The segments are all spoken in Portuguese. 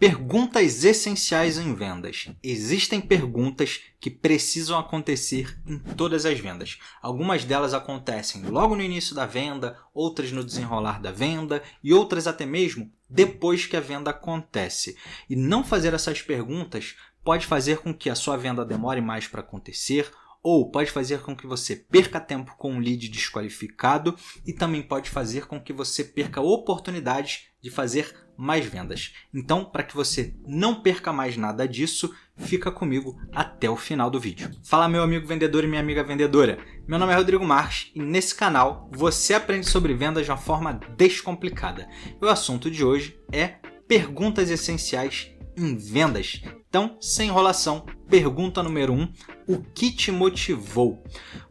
Perguntas essenciais em vendas. Existem perguntas que precisam acontecer em todas as vendas. Algumas delas acontecem logo no início da venda, outras no desenrolar da venda e outras até mesmo depois que a venda acontece. E não fazer essas perguntas pode fazer com que a sua venda demore mais para acontecer, ou pode fazer com que você perca tempo com um lead desqualificado e também pode fazer com que você perca oportunidades de fazer mais vendas. Então, para que você não perca mais nada disso, fica comigo até o final do vídeo. Fala, meu amigo vendedor e minha amiga vendedora. Meu nome é Rodrigo Marques e nesse canal você aprende sobre vendas de uma forma descomplicada. E o assunto de hoje é perguntas essenciais em vendas. Então, sem enrolação, pergunta número 1, o que te motivou?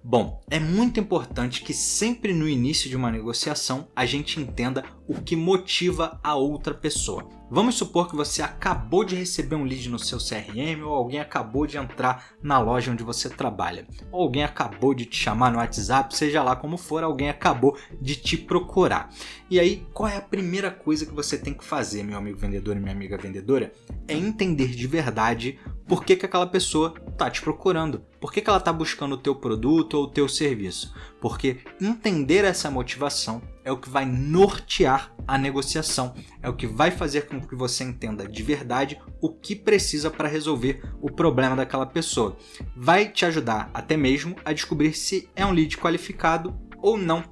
Bom, é muito importante que sempre no início de uma negociação a gente entenda o que motiva a outra pessoa. Vamos supor que você acabou de receber um lead no seu CRM, ou alguém acabou de entrar na loja onde você trabalha, ou alguém acabou de te chamar no WhatsApp, seja lá como for, alguém acabou de te procurar. E aí, qual é a primeira coisa que você tem que fazer, meu amigo vendedor e minha amiga vendedora? É entender de verdade por que aquela pessoa está te procurando, por que ela está buscando o teu produto ou o teu serviço. Porque entender essa motivação é o que vai nortear a negociação, é o que vai fazer com que você entenda de verdade o que precisa para resolver o problema daquela pessoa. Vai te ajudar até mesmo a descobrir se é um lead qualificado ou não.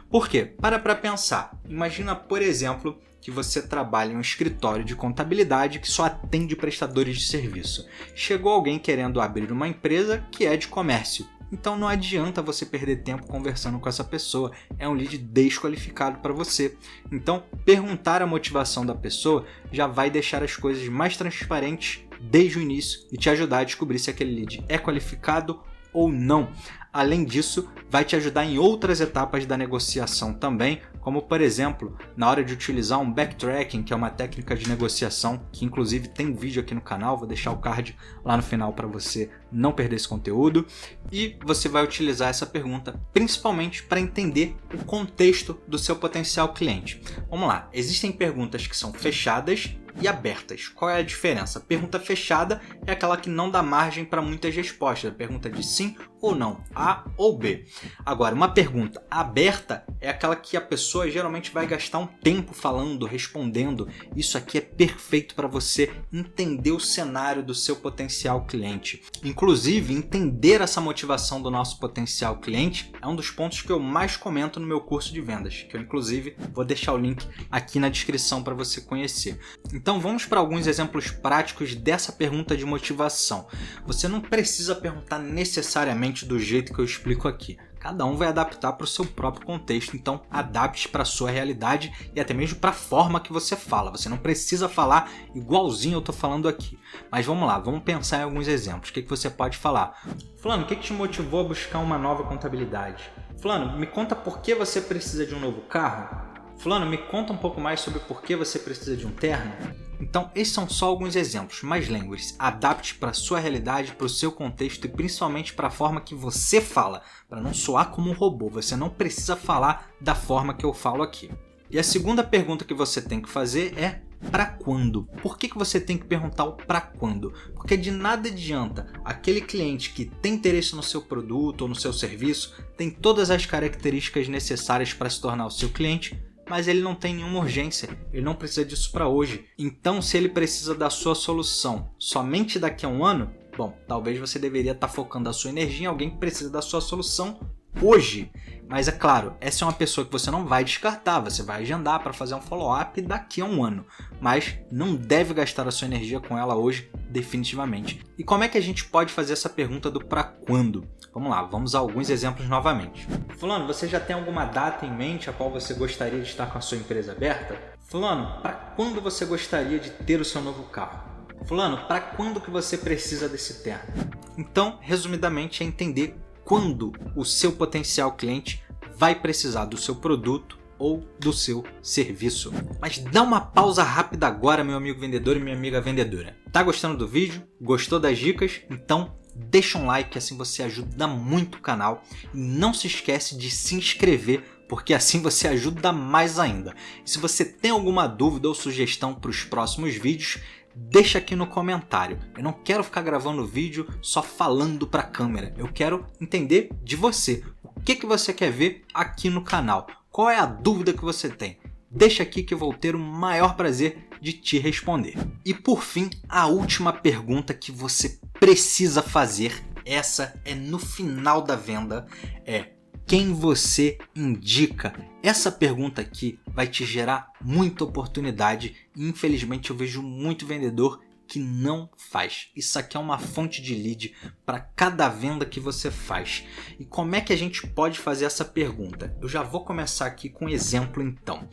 Por quê? Para pensar. Imagina, por exemplo, que você trabalha em um escritório de contabilidade que só atende prestadores de serviço. Chegou alguém querendo abrir uma empresa que é de comércio. Então não adianta você perder tempo conversando com essa pessoa, é um lead desqualificado para você. Então perguntar a motivação da pessoa já vai deixar as coisas mais transparentes desde o início e te ajudar a descobrir se aquele lead é qualificado ou não. Além disso, vai te ajudar em outras etapas da negociação também, como por exemplo, na hora de utilizar um backtracking, que é uma técnica de negociação, que inclusive tem vídeo aqui no canal, vou deixar o card lá no final para você não perder esse conteúdo. E você vai utilizar essa pergunta principalmente para entender o contexto do seu potencial cliente. Vamos lá, existem perguntas que são fechadas e abertas. Qual é a diferença? Pergunta fechada é aquela que não dá margem para muitas respostas, a pergunta de sim ou não, A ou B. Agora, uma pergunta aberta é aquela que a pessoa geralmente vai gastar um tempo falando, respondendo. Isso aqui é perfeito para você entender o cenário do seu potencial cliente. Inclusive, entender essa motivação do nosso potencial cliente é um dos pontos que eu mais comento no meu curso de vendas, que eu inclusive vou deixar o link aqui na descrição para você conhecer. Então vamos para alguns exemplos práticos dessa pergunta de motivação. Você não precisa perguntar necessariamente do jeito que eu explico aqui. Cada um vai adaptar para o seu próprio contexto, então adapte para a sua realidade e até mesmo para a forma que você fala. Você não precisa falar igualzinho eu estou falando aqui. Mas vamos lá, vamos pensar em alguns exemplos. O que você pode falar? Fulano, o que te motivou a buscar uma nova contabilidade? Fulano, me conta por que você precisa de um novo carro? Fulano, me conta um pouco mais sobre por que você precisa de um terno. Então, esses são só alguns exemplos, mas lembre-se, adapte para a sua realidade, para o seu contexto e principalmente para a forma que você fala, para não soar como um robô. Você não precisa falar da forma que eu falo aqui. E a segunda pergunta que você tem que fazer é para quando? Por que você tem que perguntar o para quando? Porque de nada adianta aquele cliente que tem interesse no seu produto ou no seu serviço, tem todas as características necessárias para se tornar o seu cliente, mas ele não tem nenhuma urgência, ele não precisa disso para hoje. Então, se ele precisa da sua solução somente daqui a um ano, bom, talvez você deveria estar focando a sua energia em alguém que precisa da sua solução hoje. Mas é claro, essa é uma pessoa que você não vai descartar, você vai agendar para fazer um follow-up daqui a um ano, mas não deve gastar a sua energia com ela hoje, definitivamente. E como é que a gente pode fazer essa pergunta do para quando? Vamos lá, vamos a alguns exemplos novamente. Fulano, você já tem alguma data em mente a qual você gostaria de estar com a sua empresa aberta? Fulano, para quando você gostaria de ter o seu novo carro? Fulano, para quando que você precisa desse terno? Então, resumidamente, é entender quando o seu potencial cliente vai precisar do seu produto ou do seu serviço. Mas dá uma pausa rápida agora, meu amigo vendedor e minha amiga vendedora. Tá gostando do vídeo? Gostou das dicas? Então deixa um like, assim você ajuda muito o canal. E não se esquece de se inscrever, porque assim você ajuda mais ainda. E se você tem alguma dúvida ou sugestão para os próximos vídeos, deixa aqui no comentário. Eu não quero ficar gravando vídeo só falando para a câmera. Eu quero entender de você. O que você quer ver aqui no canal? Qual é a dúvida que você tem? Deixa aqui que eu vou ter o maior prazer de te responder. E por fim, a última pergunta que você precisa fazer, essa é no final da venda, é: quem você indica? Essa pergunta aqui vai te gerar muita oportunidade e infelizmente eu vejo muito vendedor que não faz. Isso aqui é uma fonte de lead para cada venda que você faz. E como é que a gente pode fazer essa pergunta? Eu já vou começar aqui com um exemplo então.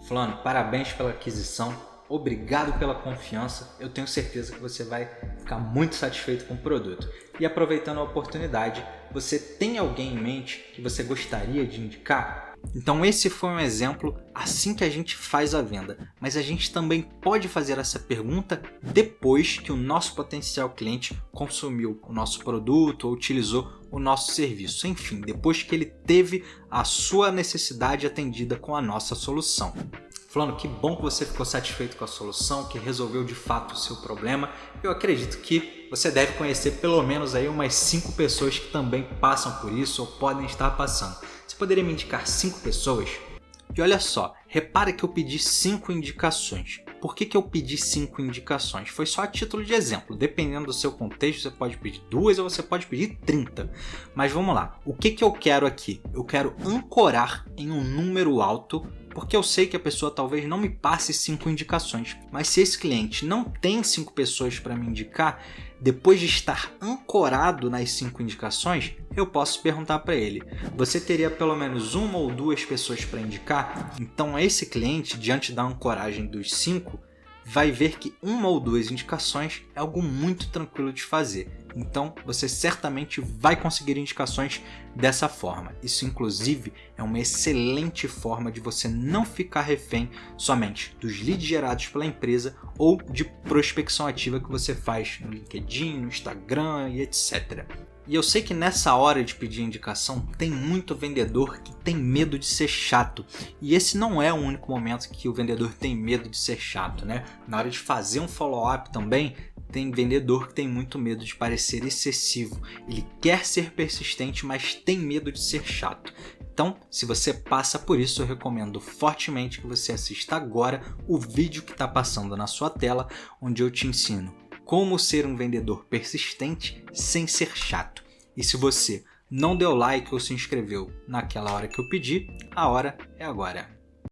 Fulano, parabéns pela aquisição, obrigado pela confiança, eu tenho certeza que você vai ficar muito satisfeito com o produto. E aproveitando a oportunidade, você tem alguém em mente que você gostaria de indicar? Então esse foi um exemplo assim que a gente faz a venda, mas a gente também pode fazer essa pergunta depois que o nosso potencial cliente consumiu o nosso produto ou utilizou o nosso serviço, enfim, depois que ele teve a sua necessidade atendida com a nossa solução. Fulano, que bom que você ficou satisfeito com a solução, que resolveu de fato o seu problema. Eu acredito que você deve conhecer pelo menos aí umas 5 pessoas que também passam por isso ou podem estar passando. Você poderia me indicar 5 pessoas? E olha só, repara que eu pedi 5 indicações. Por que eu pedi 5 indicações? Foi só a título de exemplo. Dependendo do seu contexto, você pode pedir 2 ou você pode pedir 30. Mas vamos lá. O que eu quero aqui? Eu quero ancorar em um número alto, porque eu sei que a pessoa talvez não me passe 5 indicações. Mas se esse cliente não tem 5 pessoas para me indicar, depois de estar ancorado nas 5 indicações, eu posso perguntar para ele: você teria pelo menos 1 ou 2 pessoas para indicar? Então esse cliente, diante da ancoragem dos 5, vai ver que 1 ou 2 indicações é algo muito tranquilo de fazer. Então você certamente vai conseguir indicações dessa forma. Isso inclusive é uma excelente forma de você não ficar refém somente dos leads gerados pela empresa ou de prospecção ativa que você faz no LinkedIn, no Instagram e etc. E eu sei que nessa hora de pedir indicação tem muito vendedor que tem medo de ser chato. E esse não é o único momento que o vendedor tem medo de ser chato, né? Na hora de fazer um follow-up também, tem vendedor que tem muito medo de parecer excessivo. Ele quer ser persistente, mas tem medo de ser chato. Então, se você passa por isso, eu recomendo fortemente que você assista agora o vídeo que está passando na sua tela, onde eu te ensino como ser um vendedor persistente sem ser chato. E se você não deu like ou se inscreveu naquela hora que eu pedi, a hora é agora.